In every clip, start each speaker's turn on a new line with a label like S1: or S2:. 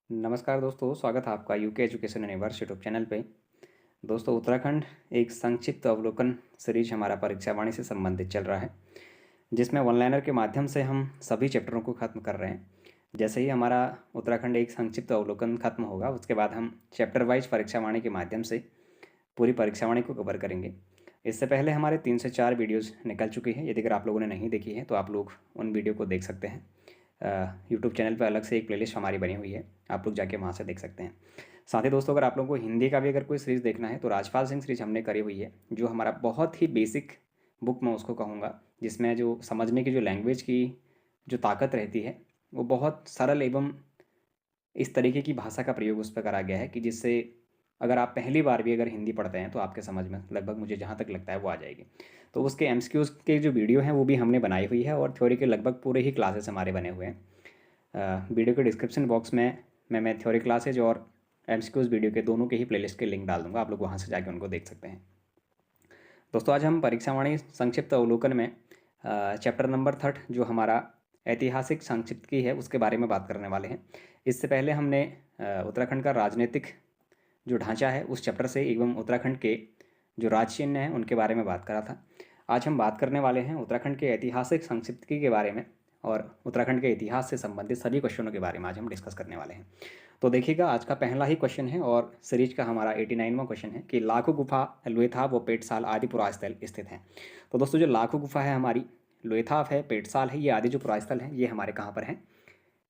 S1: नमस्कार दोस्तों, स्वागत है आपका UK education universe YouTube channel पे। दोस्तों, उत्तराखंड एक संक्षिप्त अवलोकन सीरीज हमारा परीक्षा वाणी से संबंधित चल रहा है, जिसमें वन लाइनर के माध्यम से हम सभी चैप्टरों को ख़त्म कर रहे हैं। जैसे ही हमारा उत्तराखंड एक संक्षिप्त अवलोकन खत्म होगा, उसके बाद हम चैप्टर वाइज परीक्षा वाणी के माध्यम से पूरी परीक्षा वाणी को कवर करेंगे। इससे पहले हमारे 3 से 4 वीडियोज़ निकल चुकी हैं। यदि अगर आप लोगों ने नहीं देखी है तो आप लोग उन वीडियो को देख सकते हैं। यूट्यूब चैनल पे अलग से एक प्लेलिस्ट हमारी बनी हुई है, आप लोग जाके वहाँ से देख सकते हैं। साथ ही दोस्तों, अगर आप लोगों को हिंदी का भी अगर कोई सीरीज़ देखना है तो राजपाल सिंह सीरीज हमने करी हुई है, जो हमारा बहुत ही बेसिक बुक मैं उसको कहूँगा, जिसमें जो समझने की जो लैंग्वेज की जो ताकत रहती है वो बहुत सरल एवं इस तरीके की भाषा का प्रयोग उस पर करा गया है कि जिससे अगर आप पहली बार भी अगर हिंदी पढ़ते हैं तो आपके समझ में लगभग, मुझे जहाँ तक लगता है, वो आ जाएगी। तो उसके एमसीक्यूज़ के जो वीडियो हैं वो भी हमने बनाई हुई है, और थ्योरी के लगभग पूरे ही क्लासेस हमारे बने हुए हैं। वीडियो के डिस्क्रिप्शन बॉक्स में मैं थ्योरी क्लासेज और एमसीक्यूज़ वीडियो के दोनों के ही प्लेलिस्ट के लिंक डाल दूंगा, आप लोग वहाँ से जाके उनको देख सकते हैं। दोस्तों, आज हम परीक्षावाणी संक्षिप्त अवलोकन में चैप्टर नंबर 3 जो हमारा ऐतिहासिक संक्षिप्त की है उसके बारे में बात करने वाले हैं। इससे पहले हमने उत्तराखंड का राजनीतिक जो ढांचा है उस चैप्टर से एवं उत्तराखंड के जो राज चिन्ह हैं उनके बारे में बात करा था। आज हम बात करने वाले हैं उत्तराखंड के ऐतिहासिक संक्षिप्त के बारे में, और उत्तराखंड के इतिहास से संबंधित सभी क्वेश्चनों के बारे में आज हम डिस्कस करने वाले हैं। तो देखिएगा, आज का पहला ही क्वेश्चन है और सीरीज का हमारा 89वां क्वेश्चन है कि लाखों गुफा लोएथाप व पेटसाल आदि पुरास्थल स्थित हैं। तो दोस्तों, जो लाखों गुफा है हमारी, लोएथाप है, पेटसाल है, ये आदि जो पुरास्थल हैं ये हमारे कहाँ पर हैं?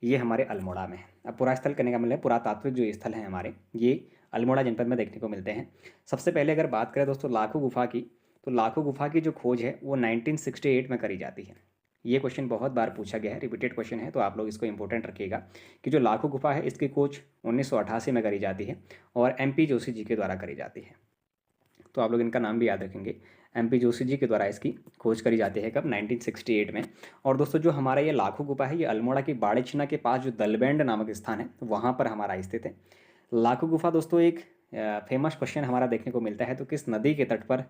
S1: ये हमारे अल्मोड़ा में है। अब पुरास्थल करने का मतलब है पुरातात्विक जो स्थल हैं हमारे, ये अल्मोड़ा जनपद में देखने को मिलते हैं। सबसे पहले अगर बात करें दोस्तों लाखों गुफा की, तो लाखों गुफा की जो खोज है वो 1968 में करी जाती है। ये क्वेश्चन बहुत बार पूछा गया है, रिपीटेड क्वेश्चन है, तो आप लोग इसको इंपॉर्टेंट रखिएगा कि जो लाखों गुफा है इसकी खोज 1988 में करी जाती है और MP जोशी जी के द्वारा करी जाती है। तो आप लोग इनका नाम भी याद रखेंगे। MP जोशी जी के द्वारा इसकी खोज करी जाती है कब? 1968 में। और दोस्तों, जो हमारा ये लाखों गुफा है ये अल्मोड़ा की बाड़ेछिना के पास जो दलबैंड नामक स्थान है वहाँ पर हमारा स्थित है। लाखों गुफा दोस्तों एक फेमस क्वेश्चन हमारा देखने को मिलता है, तो किस नदी के तट पर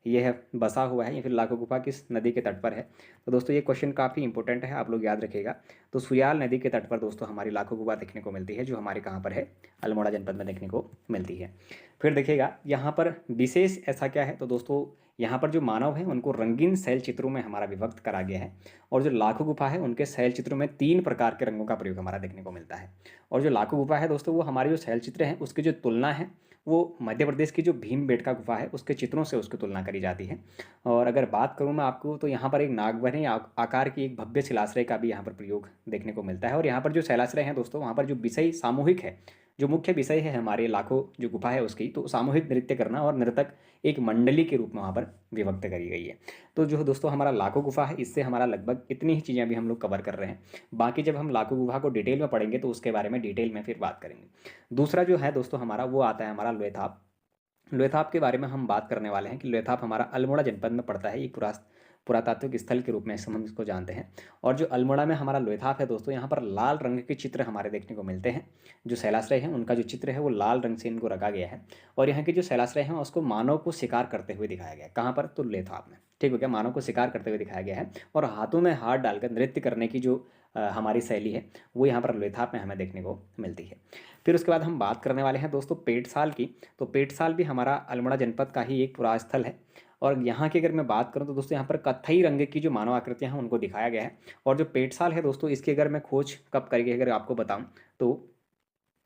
S1: यह बसा हुआ है या फिर लाखों गुफा किस नदी के तट पर है? तो दोस्तों, ये क्वेश्चन काफ़ी इंपॉर्टेंट है, आप लोग याद रखिएगा। तो सुयाल नदी के तट पर दोस्तों हमारी लाखों गुफा देखने को मिलती है, जो हमारे कहाँ पर है? अल्मोड़ा जनपद में देखने को मिलती है। फिर देखिएगा यहाँ पर विशेष ऐसा क्या है, तो दोस्तों यहाँ पर जो मानव हैं उनको रंगीन शैल चित्रों में हमारा विभक्त करा गया है, और जो लाखों गुफा है उनके शैल चित्रों में 3 प्रकार के रंगों का प्रयोग हमारा देखने को मिलता है। और जो लाखों गुफा है दोस्तों, वो हमारे जो शैल चित्र हैं उसकी जो तुलना है वो मध्य प्रदेश की जो भीमबेटका गुफा है उसके चित्रों से उसकी तुलना करी जाती है। और अगर बात करूँ मैं आपको, तो यहाँ पर एक नागवनी आकार की एक भव्य शिलाश्रय का भी यहाँ पर प्रयोग देखने को मिलता है। और यहाँ पर जो शैलाश्रय हैं दोस्तों, वहाँ पर जो विषय सामूहिक है, जो मुख्य विषय है हमारे लाखों जो गुफा है उसकी, तो सामूहिक नृत्य करना और नर्तक एक मंडली के रूप में वहाँ पर विभक्त करी गई है। तो जो दोस्तों हमारा लाखों गुफा है, इससे हमारा लगभग इतनी ही चीज़ें अभी हम लोग कवर कर रहे हैं। बाकी जब हम लाखों गुफा को डिटेल में पढ़ेंगे तो उसके बारे में डिटेल में फिर बात करेंगे। दूसरा जो है दोस्तों हमारा, वो आता है हमारा लोएथाप। लोएथाप के बारे में हम बात करने वाले हैं कि लोएथाप हमारा अल्मोड़ा जनपद में पड़ता है, एक पुरातात्विक स्थल के रूप में हम इसको जानते हैं। और जो अल्मोड़ा में हमारा लोएथाप है दोस्तों, यहाँ पर लाल रंग के चित्र हमारे देखने को मिलते हैं। जो शैलाश्रय है उनका जो चित्र है वो लाल रंग से इनको रखा गया है। और यहाँ के जो शैलाश्रय हैं उसको मानव को शिकार करते हुए दिखाया गया है। कहाँ पर? तो लोएथाप में। ठीक हो गया, मानव को शिकार करते हुए दिखाया गया है, और हाथों में हाथ डालकर नृत्य करने की जो हमारी शैली है वो यहाँ पर लोएथाप में हमें देखने को मिलती है। फिर उसके बाद हम बात करने वाले हैं दोस्तों पेटसाल की। तो पेटसाल भी हमारा अल्मोड़ा जनपद का ही एक पुरास्थल है। और यहाँ की अगर मैं बात करूँ तो दोस्तों यहाँ पर कत्थई रंग की जो मानव आकृतियाँ हैं उनको दिखाया गया है। और जो पेटसाल है दोस्तों, इसकी अगर मैं खोज कब करी गई अगर आपको बताऊँ तो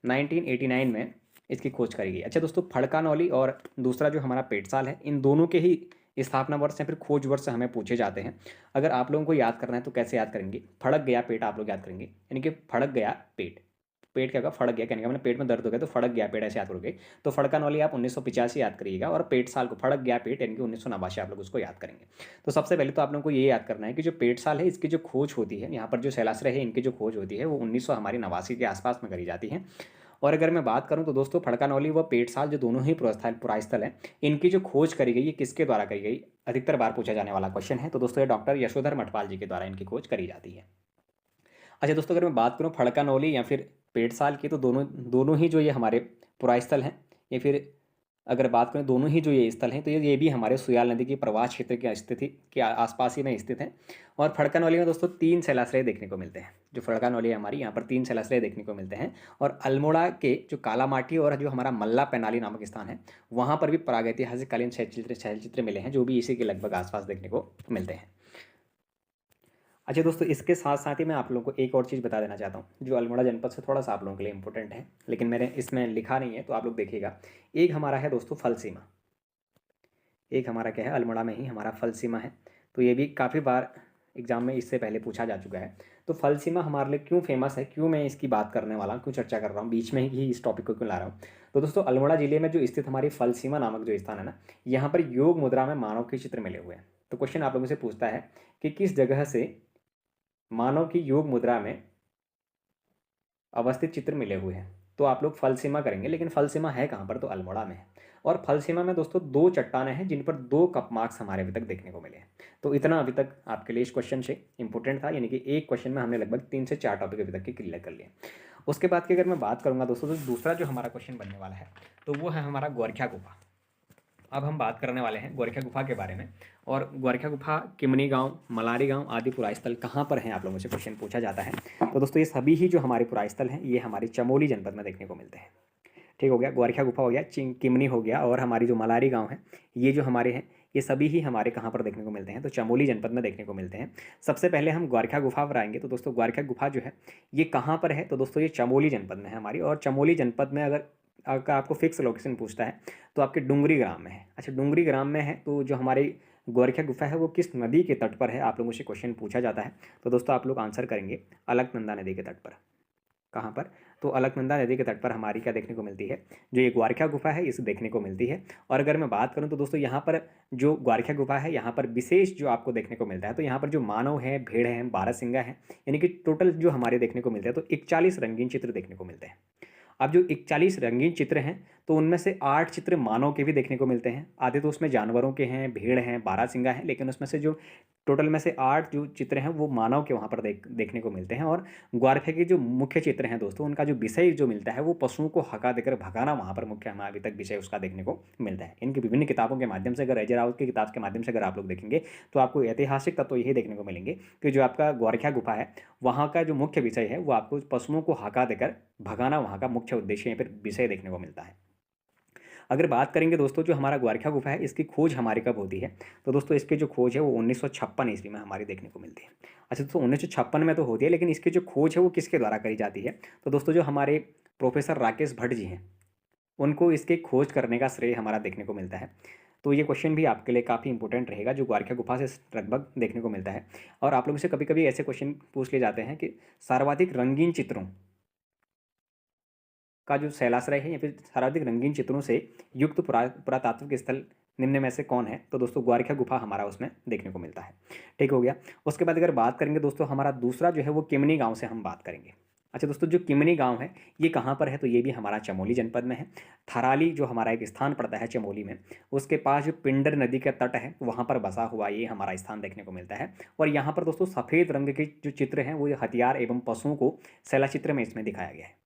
S1: 1989 में इसकी खोज करी गई। अच्छा दोस्तों, फड़कानौली और दूसरा जो हमारा पेटसाल है, इन दोनों के ही स्थापना वर्ष या फिर खोज वर्ष हमें पूछे जाते हैं। अगर आप लोगों को याद करना है तो कैसे याद करेंगे? फड़क गया पेट आप लोग याद करेंगे, यानी कि फड़क गया पेट। पेट क्या होगा? फड़क गया, कहने का मतलब पेट में दर्द हो गया तो फड़क गया पेट, ऐसे याद करोगे। तो फड़कानौली आप 1985 याद करिएगा, और पेट साल को फड़क गया पेट यानी कि 1989 आप लोग उसको याद करेंगे। तो सबसे पहले तो आप लोगों को ये याद करना है कि जो पेट साल है इसकी जो खोज होती है, यहाँ पर जो शैलाश्रय है इनकी जो खोज होती है वो 1989 के आसपास में करी जाती है। और अगर मैं बात करूं तो दोस्तों फड़कानौली व पेटसाल जो दोनों ही पुरास्थल हैं, इनकी जो खोज करी गई है किसके द्वारा करी गई? अधिकतर बार पूछा जाने वाला क्वेश्चन है। तो दोस्तों ये डॉक्टर यशोधर मठपाल जी के द्वारा इनकी खोज करी जाती है। अच्छा दोस्तों, अगर मैं बात करूँ फड़कानौली या फिर पेटसाल की, तो दोनों दोनों ही जो ये हमारे पुरास्थल हैं, ये फिर अगर बात करें दोनों ही जो ये स्थल हैं तो ये भी हमारे सुयाल नदी के प्रवाह क्षेत्र की स्थिति के आसपास ही में स्थित हैं। और फड़कन वाली में दोस्तों 3 शैलाश्रय देखने को मिलते हैं। जो फड़कन वाली है हमारी, यहाँ पर 3 शैलाश्रय देखने को मिलते हैं। और अल्मोड़ा के जो कालामाटी और जो हमारा मल्ला पैनाली नामक स्थान है, वहाँ पर भी प्रागैतिहासिक कालीन शैलचित्र मिले हैं, जो भी इसी के लगभग आसपास देखने को मिलते हैं। अच्छा दोस्तों, इसके साथ साथ ही मैं आप लोगों को एक और चीज़ बता देना चाहता हूँ, जो अल्मोड़ा जनपद से थोड़ा सा आप लोगों के लिए इंपॉर्टेंट है, लेकिन मैंने इसमें लिखा नहीं है, तो आप लोग देखिएगा। एक हमारा है दोस्तों फल सीमा। एक हमारा क्या है, अल्मोड़ा में ही हमारा फल सीमा है। तो ये भी काफ़ी बार एग्जाम में इससे पहले पूछा जा चुका है। तो फल सीमा हमारे लिए क्यों फेमस है, क्यों मैं इसकी बात करने वाला हूँ, क्यों चर्चा कर रहा हूँ, बीच में ही इस टॉपिक को क्यों ला रहा हूँ। तो दोस्तों, अल्मोड़ा जिले में जो स्थित हमारी फल सीमा नामक जो स्थान है ना, यहाँ पर योग मुद्रा में मानव के चित्र मिले हुए हैं। तो क्वेश्चन आप लोगों से पूछता है कि किस जगह से मानव की योग मुद्रा में अवस्थित चित्र मिले हुए हैं। तो आप लोग फल सीमा करेंगे, लेकिन फल सीमा है कहाँ पर, तो अल्मोड़ा में है। और फल सीमा में दोस्तों 2 चट्टानें हैं, जिन पर 2 कप मार्क्स हमारे अभी तक देखने को मिले हैं। तो इतना अभी तक आपके लिए इस क्वेश्चन से इंपॉर्टेंट था, यानी कि एक क्वेश्चन में हमने लगभग 3 से 4 टॉपिक अभी तक के क्लियर कर लिए। उसके बाद की अगर मैं बात करूँगा दोस्तों, तो दूसरा जो हमारा क्वेश्चन बनने वाला है, तो वो है हमारा गोरखिया गुफा। अब हम बात करने वाले हैं गोरखिया गुफा के बारे में। और गोरखिया गुफा किमनी गांव, मलारी गांव आदि पुरास्थल कहाँ पर हैं, आप लोगों से क्वेश्चन पूछा जाता है। तो दोस्तों, ये सभी ही जो हमारे पुरास्थल हैं, ये हमारे चमोली जनपद में देखने को मिलते हैं। ठीक हो गया, गोरखिया गुफा हो गया, किमनी हो गया, और हमारी जो मलारी गांव है, ये जो हमारे हैं, ये सभी ही हमारे कहाँ पर देखने को मिलते हैं, तो चमोली जनपद में देखने को मिलते हैं। सबसे पहले हम गोरखिया गुफा पर आएंगे। तो दोस्तों, गोरखिया गुफा जो है ये कहाँ पर है, तो दोस्तों ये चमोली जनपद में है हमारी। और चमोली जनपद में अगर आपको फिक्स लोकेशन पूछता है, तो आपके डुंगरी ग्राम में है। अच्छा, डुंगरी ग्राम में है, तो जो हमारी गोरखिया गुफा है वो किस नदी के तट पर है, आप लोगों से क्वेश्चन पूछा जाता है। तो दोस्तों, आप लोग आंसर करेंगे अलकनंदा नदी के तट पर। कहाँ पर, तो अलकनंदा नदी के तट पर हमारी क्या देखने को मिलती है, जो ये ग्वारखिया गुफा है, इसे देखने को मिलती है। और अगर मैं बात करूँ तो दोस्तों, यहाँ पर जो ग्वारखिया गुफा है, यहाँ पर विशेष जो आपको देखने को मिलता है, तो यहाँ पर जो मानव है, भेड़ है, बारहसिंगा है, यानी कि टोटल जो हमारे देखने को मिलते हैं, तो 41 रंगीन चित्र देखने को मिलते हैं। अब जो 41 रंगीन चित्र हैं, तो उनमें से 8 चित्र मानव के भी देखने को मिलते हैं। आधे तो उसमें जानवरों के हैं, भेड़ हैं, बारहसिंगा हैं, लेकिन उसमें से जो टोटल में से 8 जो चित्र हैं, वो मानव के वहाँ पर देखने को मिलते हैं। और ग्वारखिया के जो मुख्य चित्र हैं दोस्तों, उनका जो विषय जो मिलता है, वो पशुओं को हका देकर भगाना, वहाँ पर मुख्य हमें अभी तक विषय उसका देखने को मिलता है। इनकी विभिन्न किताबों के माध्यम से, अगर अजय राउत की किताब के माध्यम से अगर आप लोग देखेंगे, तो आपको ऐतिहासिक तत्व यही देखने को मिलेंगे कि जो आपका ग्वारखिया गुफा है, वहाँ का जो मुख्य विषय है, वो आपको पशुओं को हका देकर भगाना वहाँ का मुख्य उद्देश्य या फिर विषय देखने को मिलता है। अगर बात करेंगे दोस्तों, जो हमारा ग्वारखिया गुफा है, इसकी खोज हमारी कब होती है, तो दोस्तों इसकी जो खोज है वो 1956 ईस्वी में हमारी देखने को मिलती है। अच्छा दोस्तों, 1956 में तो होती है, लेकिन इसकी जो खोज है वो किसके द्वारा करी जाती है, तो दोस्तों जो हमारे प्रोफेसर राकेश भट्ट जी हैं, उनको इसके खोज करने का श्रेय हमारा देखने को मिलता है। तो ये क्वेश्चन भी आपके लिए काफ़ी इंपॉर्टेंट रहेगा, जो ग्वारखिया गुफा से लगभग देखने को मिलता है। और आप लोगों से कभी कभी ऐसे क्वेश्चन पूछ लिए जाते हैं कि सर्वाधिक रंगीन चित्रों का जो शैलाश्रय है, या फिर सर्वाधिक रंगीन चित्रों से युक्त पुरातात्विक स्थल निम्न में से कौन है, तो दोस्तों ग्वारखिया गुफा हमारा उसमें देखने को मिलता है। ठीक हो गया। उसके बाद अगर बात करेंगे दोस्तों, हमारा दूसरा जो है वो किमनी गांव से हम बात करेंगे। अच्छा दोस्तों, जो किमनी गांव है, ये कहाँ पर है, तो ये भी हमारा चमोली जनपद में है। थराली जो हमारा एक स्थान पड़ता है चमोली में, उसके पास जो पिंडर नदी का तट है, वहाँ पर बसा हुआ ये हमारा स्थान देखने को मिलता है। और यहाँ पर दोस्तों सफ़ेद रंग के जो चित्र हैं, वो हथियार एवं पशुओं को शैलाचित्र में इसमें दिखाया गया है।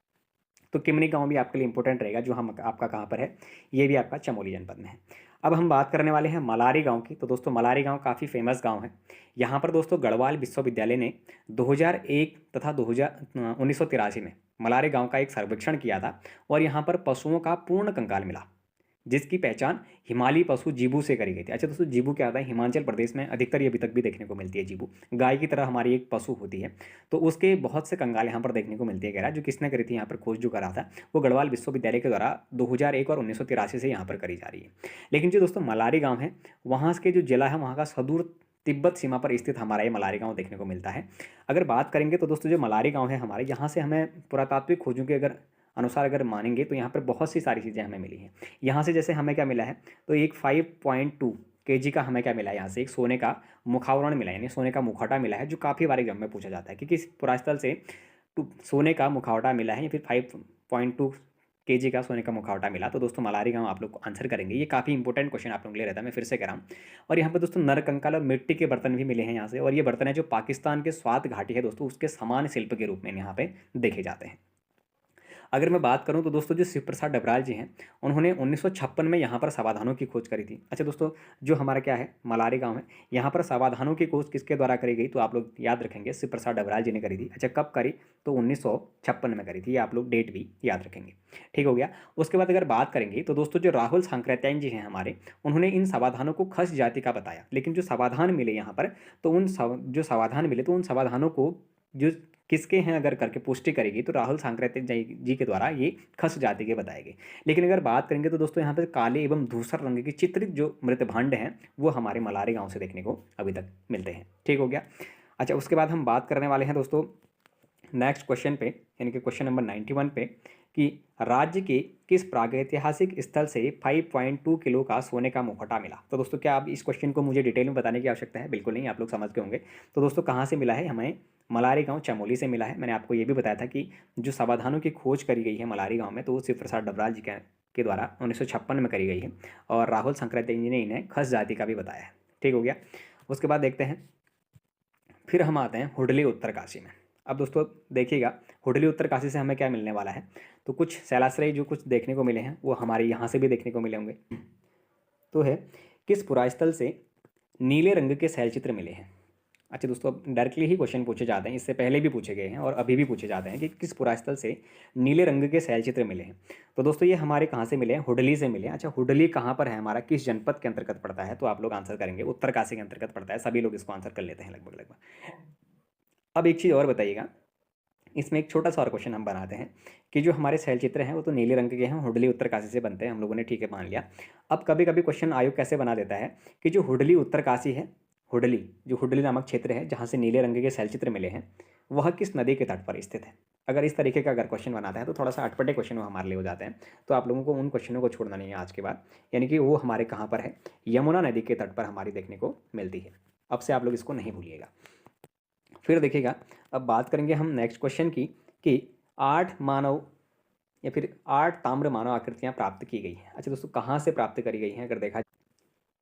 S1: तो किमनी गांव भी आपके लिए इंपॉर्टेंट रहेगा, जो हम आपका कहाँ पर है, ये भी आपका चमोली जनपद में है। अब हम बात करने वाले हैं मलारी गांव की। तो दोस्तों, मलारी गांव काफ़ी फेमस गांव है। यहाँ पर दोस्तों गढ़वाल विश्वविद्यालय ने 2001 तथा 1983 में मलारी गांव का एक सर्वेक्षण किया था, और यहाँ पर पशुओं का पूर्ण कंकाल मिला, जिसकी पहचान हिमालयी पशु जीबू से करी गई थी। अच्छा दोस्तों, जीबू क्या होता है, हिमाचल प्रदेश में अधिकतर ये अभी तक भी देखने को मिलती है। जीबू गाय की तरह हमारी एक पशु होती है, तो उसके बहुत से कंगाल यहाँ पर देखने को मिलती है। कह रहा जो किसने करी थी, यहाँ पर खोज जो करा था, वो गढ़वाल विश्वविद्यालय के द्वारा 2001 और 1983 से यहाँ पर करी जा रही है। लेकिन जो दोस्तों मलारी गाँव है, वहाँ के जो जिला है, वहाँ का सुदूर तिब्बत सीमा पर स्थित हमारा ये मलारी गांव देखने को मिलता है। अगर बात करेंगे तो दोस्तों, जो मलारी गांव है हमारे, यहाँ से हमें पुरातात्विक खोजों के अगर अनुसार अगर मानेंगे, तो यहाँ पर बहुत सी सारी चीज़ें हमें मिली हैं। यहाँ से जैसे हमें क्या मिला है, तो एक 5.2 kg का हमें क्या मिला है, यहाँ से एक सोने का मुखावरण मिला है, यानी सोने का मुखौटा मिला है, जो काफ़ी बार एग्जाम में पूछा जाता है कि किस पुरास्थल से सोने का मुखौटा मिला है, या फिर 5.2 kg का सोने का मुखौटा मिला। तो दोस्तों मलारी गांव आप लोग आंसर करेंगे। ये काफ़ी इंपॉर्टेंट क्वेश्चन आप लोग के लिए रहता है, मैं फिर से कह रहा हूँ। और यहाँ पर दोस्तों नरकंकाल और मिट्टी के बर्तन भी मिले हैं यहाँ से, और ये बर्तन है जो पाकिस्तान के स्वात घाटी है दोस्तों, उसके समान शिल्प के रूप में यहाँ पे देखे जाते हैं। अगर मैं बात करूं तो दोस्तों जो शिव प्रसाद डबराल जी हैं उन्होंने 1956 में यहाँ पर समाधानों की खोज करी थी। अच्छा दोस्तों, जो हमारा क्या है मलारी गांव है, यहाँ पर समाधानों की खोज किसके द्वारा करी गई तो आप लोग याद रखेंगे शिव प्रसाद डबराल जी ने करी थी। अच्छा कब करी तो 1956 में करी थी, ये आप लोग डेट भी याद रखेंगे। ठीक हो गया। उसके बाद अगर बात करेंगे तो दोस्तों जो राहुल सांकृत्यायन जी हैं हमारे, उन्होंने इन समाधानों को खस जाति का बताया, लेकिन जो समाधान मिले यहाँ पर तो जो समाधान मिले तो उन समाधानों को जो किसके हैं अगर करके पुष्टि करेगी तो राहुल सांकृत्य जी के द्वारा ये खस जाति के बताए गए। लेकिन अगर बात करेंगे तो दोस्तों यहाँ पर काले एवं धूसर रंग के चित्रित जो मृतभांड हैं वो हमारे मलारी गांव से देखने को अभी तक मिलते हैं। ठीक हो गया। अच्छा उसके बाद हम बात करने वाले हैं दोस्तों नेक्स्ट क्वेश्चन पे, यानी कि क्वेश्चन नंबर 91 पे, कि राज्य के किस प्रागैतिहासिक स्थल से 5.2 किलो का सोने का मुखौटा मिला। तो दोस्तों क्या आप इस क्वेश्चन को मुझे डिटेल में बताने की आवश्यकता है? बिल्कुल नहीं, आप लोग समझ के होंगे। तो दोस्तों कहाँ से मिला है? हमें मलारी गांव चमोली से मिला है। मैंने आपको ये भी बताया था कि जो समाधानों की खोज करी गई है मलारी गांव में तो वो शिव प्रसाद डबराल जी के द्वारा 1956 में करी गई है, और राहुल सांकृत्यायन जी ने इन्हें खस जाति का भी बताया है। ठीक हो गया। उसके बाद देखते हैं, फिर हम आते हैं हुडली उत्तरकाशी में। अब दोस्तों देखिएगा, हुडली उत्तरकाशी से हमें क्या मिलने वाला है, तो कुछ शैलाश्रय जो कुछ देखने को मिले हैं वो हमारे यहाँ से भी देखने को मिले होंगे। तो है किस पुरास्थल से नीले रंग के शैलचित्र मिले हैं। अच्छा दोस्तों, अब डायरेक्टली ही क्वेश्चन पूछे जाते हैं, इससे पहले भी पूछे गए हैं और अभी भी पूछे जाते हैं कि किस पुरास्थल से नीले रंग के शैलचित्र मिले हैं। तो दोस्तों ये हमारे कहाँ से मिले हैं? हुडली से मिले हैं। अच्छा हुडली कहाँ पर है हमारा, किस जनपद के अंतर्गत पड़ता है? तो आप लोग आंसर करेंगे उत्तरकाशी के अंतर्गत पड़ता है। सभी लोग इसको आंसर कर लेते हैं लगभग लगभग। अब एक चीज़ और बताइएगा, इसमें एक छोटा सा और क्वेश्चन हम बनाते हैं कि जो हमारे शैलचित्र हैं वो तो नीले रंग के हैं, हुडली उत्तरकाशी से बनते हैं, हम लोगों ने ठीक है मान लिया। अब कभी कभी क्वेश्चन आयोग कैसे बना देता है कि जो हुडली उत्तरकाशी है, हुडली जो हुडली नामक क्षेत्र है जहाँ से नीले रंग के शैलचित्र मिले हैं, वह किस नदी के तट पर स्थित है। अगर इस तरीके का अगर क्वेश्चन बनाता है तो थोड़ा सा अटपटे क्वेश्चन वो हमारे लिए हो जाते हैं, तो आप लोगों को उन क्वेश्चनों को छोड़ना नहीं है आज के बाद। यानी कि वो हमारे कहाँ पर है, यमुना नदी के तट पर हमारी देखने को मिलती है। अब से आप लोग इसको नहीं भूलिएगा। फिर देखिएगा, अब बात करेंगे हम नेक्स्ट क्वेश्चन की कि 8 मानव या फिर 8 ताम्र मानव आकृतियाँ प्राप्त की गई हैं। अच्छा दोस्तों कहाँ से प्राप्त करी गई हैं अगर देखा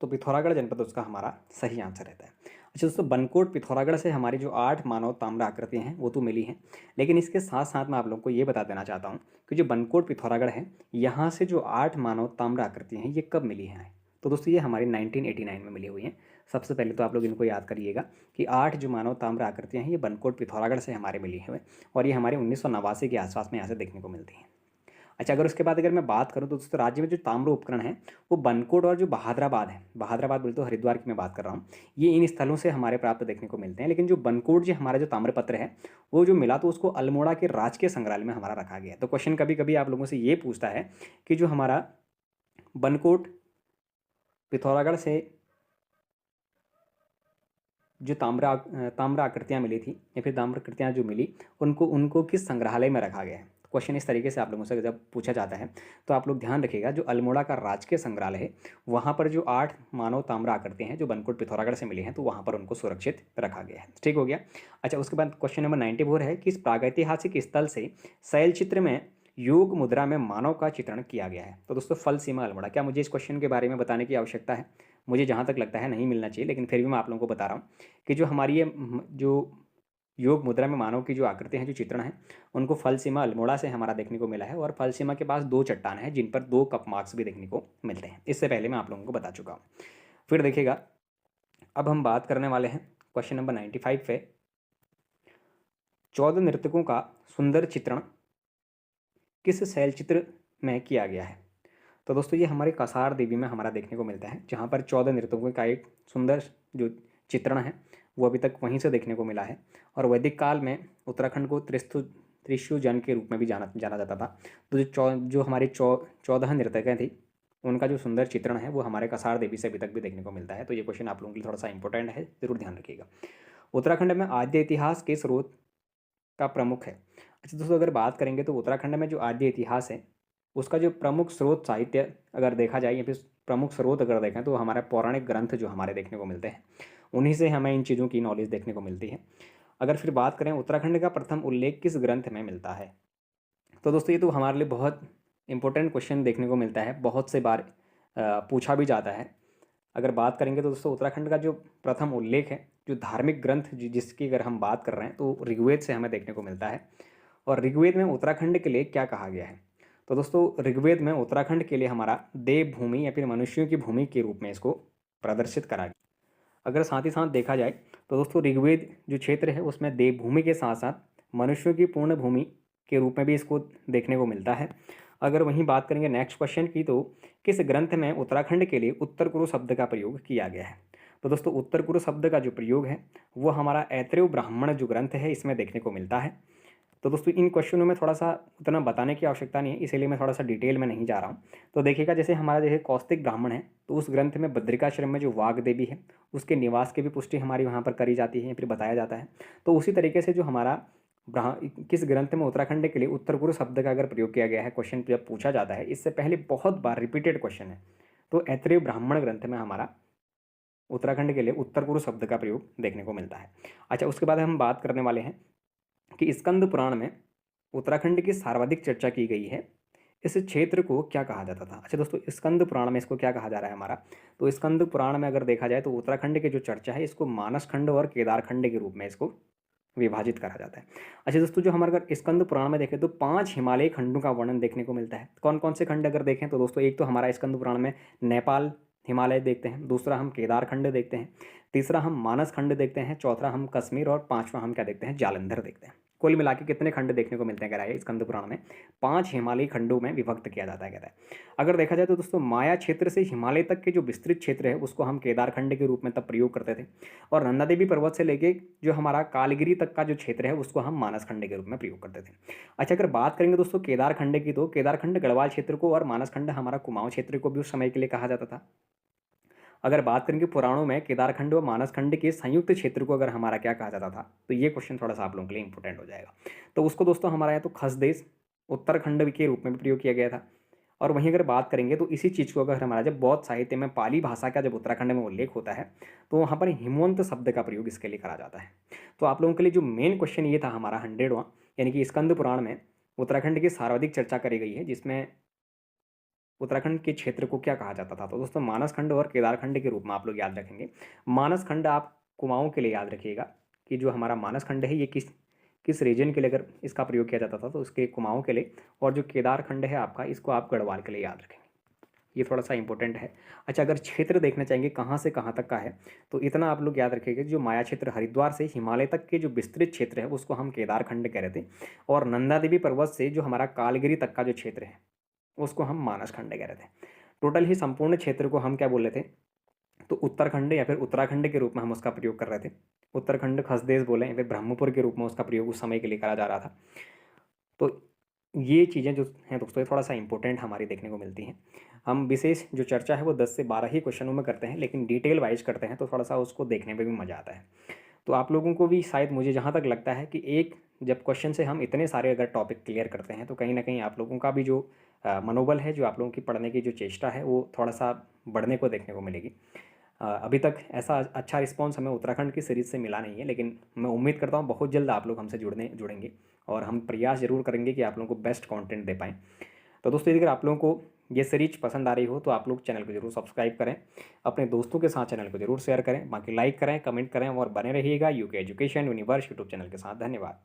S1: तो पिथौरागढ़ जनपद उसका हमारा सही आंसर रहता है। अच्छा दोस्तों, बनकोट पिथौरागढ़ से हमारी जो 8 मानव ताम्र आकृतियाँ हैं वो तो मिली हैं, लेकिन इसके साथ साथ मैं आप लोगों को ये बता देना चाहता हूँ कि जो बनकोट पिथौरागढ़ है यहाँ से जो 8 मानव ताम्र आकृतियाँ हैं ये कब मिली हैं। तो दोस्तों ये हमारी 1989 में मिली हुई हैं। सबसे पहले तो आप लोग इनको याद करिएगा कि 8 जो मानव ताम्र आकृतियाँ हैं ये बनकोट पिथौरागढ़ से हमारे मिली हुई, और ये हमारे 1989 के आसपास में यहाँ से देखने को मिलती हैं। अच्छा अगर उसके बाद अगर मैं बात करूँ तो दोस्तों राज्य में जो ताम्र उपकरण है वो बनकोट और जो बहादराबाद है, बहादराबाद बोलते तो हरिद्वार की मैं बात कर रहा हूँ, ये इन स्थलों से हमारे प्राप्त देखने को मिलते हैं। लेकिन जो बनकोट जो हमारा जो ताम्रपत्र है वो जो मिला तो उसको अल्मोड़ा के राजकीय संग्रहालय में हमारा रखा गया है। तो क्वेश्चन कभी कभी आप लोगों से ये पूछता है कि जो हमारा बनकोट पिथौरागढ़ से जो ताम्र आकृतियाँ मिली थी या फिर ताम्र आकृतियाँ जो मिली उनको उनको किस संग्रहालय में रखा गया है। क्वेश्चन इस तरीके से आप लोगों से जब पूछा जाता है तो आप लोग ध्यान रखिएगा, जो अल्मोड़ा का राजकीय संग्रहालय है वहाँ पर जो 8 मानव ताम्र आकृतियाँ हैं जो बनकोट पिथौरागढ़ से मिली हैं तो वहाँ पर उनको सुरक्षित रखा गया है। ठीक हो गया। अच्छा उसके बाद क्वेश्चन नंबर 94 है कि इस प्रागैतिहासिक स्थल से शैलचित्र में योग मुद्रा में मानव का चित्रण किया गया है। तो दोस्तों फल सीमा अल्मोड़ा, क्या मुझे इस क्वेश्चन के बारे में बताने की आवश्यकता है? मुझे जहाँ तक लगता है नहीं मिलना चाहिए, लेकिन फिर भी मैं आप लोगों को बता रहा हूँ कि जो हमारी ये जो योग मुद्रा में मानव की जो आकृति हैं जो चित्रण है उनको फल सीमा अल्मोड़ा से हमारा देखने को मिला है, और फल सीमा के पास 2 चट्टान हैं जिन पर 2 कप मार्क्स भी देखने को मिलते हैं। इससे पहले मैं आप लोगों को बता चुका हूँ। फिर देखिएगा, अब हम बात करने वाले हैं क्वेश्चन नंबर 95 पे, 14 नर्तकों का सुंदर चित्रण किस शैलचित्र में किया गया है। तो दोस्तों ये हमारे कसार देवी में हमारा देखने को मिलता है, जहाँ पर 14 नर्तकों का एक सुंदर जो चित्रण है वो अभी तक वहीं से देखने को मिला है। और वैदिक काल में उत्तराखंड को त्रिशुजन के रूप में भी जाना जाता था। तो जो हमारी 14 नर्तकें थी उनका जो सुंदर चित्रण है वो हमारे कसार देवी से अभी तक भी देखने को मिलता है। तो ये क्वेश्चन आप लोगों के लिए थोड़ा सा इंपॉर्टेंट है, जरूर ध्यान रखिएगा। उत्तराखंड में आद्य इतिहास के स्रोत का प्रमुख है। अच्छा दोस्तों अगर बात करेंगे तो उत्तराखंड में जो आद्य इतिहास है उसका जो प्रमुख स्रोत साहित्य अगर देखा जाए या फिर प्रमुख स्रोत अगर देखें तो हमारा पौराणिक ग्रंथ जो हमारे देखने को मिलते हैं उन्हीं से हमें इन चीज़ों की नॉलेज देखने को मिलती है। अगर फिर बात करें उत्तराखंड का प्रथम उल्लेख किस ग्रंथ में मिलता है, तो दोस्तों ये तो हमारे लिए बहुत इंपॉर्टेंट क्वेश्चन देखने को मिलता है, बहुत से बार पूछा भी जाता है। अगर बात करेंगे तो दोस्तों उत्तराखंड का जो प्रथम उल्लेख है जो धार्मिक ग्रंथ जिसकी अगर हम बात कर रहे हैं तो ऋग्वेद से हमें देखने को मिलता है। और ऋग्वेद में उत्तराखंड के लिए क्या कहा गया है? तो दोस्तों ऋग्वेद में उत्तराखंड के लिए हमारा देवभूमि या फिर मनुष्यों की भूमि के रूप में इसको प्रदर्शित करा गया। अगर साथ ही साथ देखा जाए तो दोस्तों ऋग्वेद जो क्षेत्र है उसमें देवभूमि के साथ साथ मनुष्यों की पूर्ण भूमि के रूप में भी इसको देखने को मिलता है। अगर वहीं बात करेंगे नेक्स्ट क्वेश्चन की, तो किस ग्रंथ में उत्तराखंड के लिए उत्तर कुरु शब्द का प्रयोग किया गया है? तो दोस्तों उत्तर कुरु शब्द का जो प्रयोग है वो हमारा ऐत्रेय ब्राह्मण जो ग्रंथ है इसमें देखने को मिलता है। तो दोस्तों इन क्वेश्चनों में थोड़ा सा उतना बताने की आवश्यकता नहीं है, इसीलिए मैं थोड़ा सा डिटेल में नहीं जा रहा हूँ। तो देखिएगा जैसे हमारा जैसे कौस्तिक ब्राह्मण है तो उस ग्रंथ में बद्रिकाश्रम में जो वाग देवी है उसके निवास की भी पुष्टि हमारी वहाँ पर करी जाती है या फिर बताया जाता है। तो उसी तरीके से जो हमारा किस ग्रंथ में उत्तराखंड के लिए उत्तर कुरु शब्द का अगर प्रयोग किया गया है, क्वेश्चन जब पूछा जाता है, इससे पहले बहुत बार रिपीटेड क्वेश्चन है, तो ऐत्रेय ब्राह्मण ग्रंथ में हमारा उत्तराखंड के लिए उत्तर कुरु शब्द का प्रयोग देखने को मिलता है। अच्छा, उसके बाद हम बात करने वाले हैं कि स्कंद पुराण में उत्तराखंड की सर्वाधिक चर्चा की गई है, इस क्षेत्र को क्या कहा जाता था? अच्छा दोस्तों, स्कंद पुराण में इसको क्या कहा जा रहा है हमारा? तो स्कंद पुराण में अगर देखा जाए तो उत्तराखंड की जो चर्चा है इसको मानस खंड और केदार खंड के रूप में इसको विभाजित करा जाता है। अच्छा दोस्तों, जो हमारे अगर स्कंद पुराण में देखें तो 5 हिमालयी खंडों का वर्णन देखने को मिलता है। कौन कौन से खंड अगर देखें तो दोस्तों एक तो हमारा स्कंद पुराण में नेपाल हिमालय देखते हैं, दूसरा हम केदार खंड देखते हैं, तीसरा हम मानस खंड देखते हैं, चौथा हम कश्मीर और पांचवा हम क्या देखते हैं? जालंधर देखते हैं। कुल मिला के कितने खंड देखने को मिलते हैं कह रहा है स्कंद पुराण में? 5 हिमालयी खंडों में विभक्त किया जाता है कह रहा है। अगर देखा जाए तो दोस्तों माया क्षेत्र से हिमालय तक के जो विस्तृत क्षेत्र है उसको हम केदार खंड के रूप में तब प्रयोग करते थे, और नंदा देवी पर्वत से लेके जो हमारा कालगिरी तक का जो क्षेत्र है उसको हम मानस खंड के रूप में प्रयोग करते थे। अच्छा, अगर बात करेंगे दोस्तों केदार खंड की, तो केदार खंड गढ़वाल क्षेत्र को और मानस खंड हमारा कुमाऊं क्षेत्र को भी उस समय के लिए कहा जाता था। अगर बात करेंगे पुराणों में केदारखंड व मानसखंड के संयुक्त क्षेत्र को अगर हमारा क्या कहा जाता था, तो ये क्वेश्चन थोड़ा सा आप लोगों के लिए इंपॉर्टेंट हो जाएगा। तो उसको दोस्तों हमारा यहाँ तो खसदेश उत्तराखंड के रूप में भी प्रयोग किया गया था। और वहीं अगर बात करेंगे तो इसी चीज़ को अगर हमारा जब बौद्ध साहित्य में पाली भाषा का जब उत्तराखंड में उल्लेख होता है तो वहाँ पर हिमवंत शब्द का प्रयोग इसके लिए करा जाता है। तो आप लोगों के लिए जो मेन क्वेश्चन ये था हमारा 100वां, यानी कि स्कंद पुराण में उत्तराखंड की सर्वाधिक चर्चा करी गई है, जिसमें उत्तराखंड के क्षेत्र को क्या कहा जाता था? तो दोस्तों मानस खंड और केदार खंड के रूप में आप लोग याद रखेंगे। मानस खंड आप कुमाऊं के लिए याद रखिएगा कि जो हमारा मानस खंड है ये किस किस रीजन के लिए अगर इसका प्रयोग किया जाता था तो उसके कुमाऊं के लिए, और जो केदार खंड है आपका इसको आप गढ़वाल के लिए याद रखेंगे। ये थोड़ा सा इंपॉर्टेंट है। अच्छा, अगर क्षेत्र देखना चाहेंगे कहाँ से कहाँ तक का है, तो इतना आप लोग याद रखिएगा, जो माया क्षेत्र हरिद्वार से हिमालय तक के जो विस्तृत क्षेत्र है उसको हम केदार खंड कह रहे थे, और नंदा देवी पर्वत से जो हमारा कालगिरी तक का जो क्षेत्र है उसको हम मानस खंड कह रहे थे। टोटल ही संपूर्ण क्षेत्र को हम क्या बोल रहे थे? तो उत्तरखंड या फिर उत्तराखंड के रूप में हम उसका प्रयोग कर रहे थे। उत्तराखंड खसदेश बोले या फिर ब्रह्मपुर के रूप में उसका प्रयोग उस समय के लिए करा जा रहा था। तो ये चीज़ें जो हैं दोस्तों ये थोड़ा सा इंपॉर्टेंट हमारी देखने को मिलती हैं। हम विशेष जो चर्चा है वो 10 से 12 ही क्वेश्चनों में करते हैं, लेकिन डिटेल वाइज करते हैं तो थोड़ा सा उसको देखने में भी मज़ा आता है। तो आप लोगों को भी शायद, मुझे जहाँ तक लगता है कि एक जब क्वेश्चन से हम इतने सारे अगर टॉपिक क्लियर करते हैं तो कहीं ना कहीं आप लोगों का भी जो मनोबल है, जो आप लोगों की पढ़ने की जो चेष्टा है वो थोड़ा सा बढ़ने को देखने को मिलेगी। अभी तक ऐसा अच्छा रिस्पांस हमें उत्तराखंड की सीरीज़ से मिला नहीं है, लेकिन मैं उम्मीद करता हूँ बहुत जल्द आप लोग हमसे जुड़ेंगे, और हम प्रयास ज़रूर करेंगे कि आप लोगों को बेस्ट कंटेंट दे पाएँ। तो दोस्तों अगर आप लोगों को ये सीरीज पसंद आ रही हो तो आप लोग चैनल को जरूर सब्सक्राइब करें, अपने दोस्तों के साथ चैनल को जरूर शेयर करें, बाकी लाइक करें, कमेंट करें और बने रहिएगा UK education universe YouTube channel के साथ। धन्यवाद।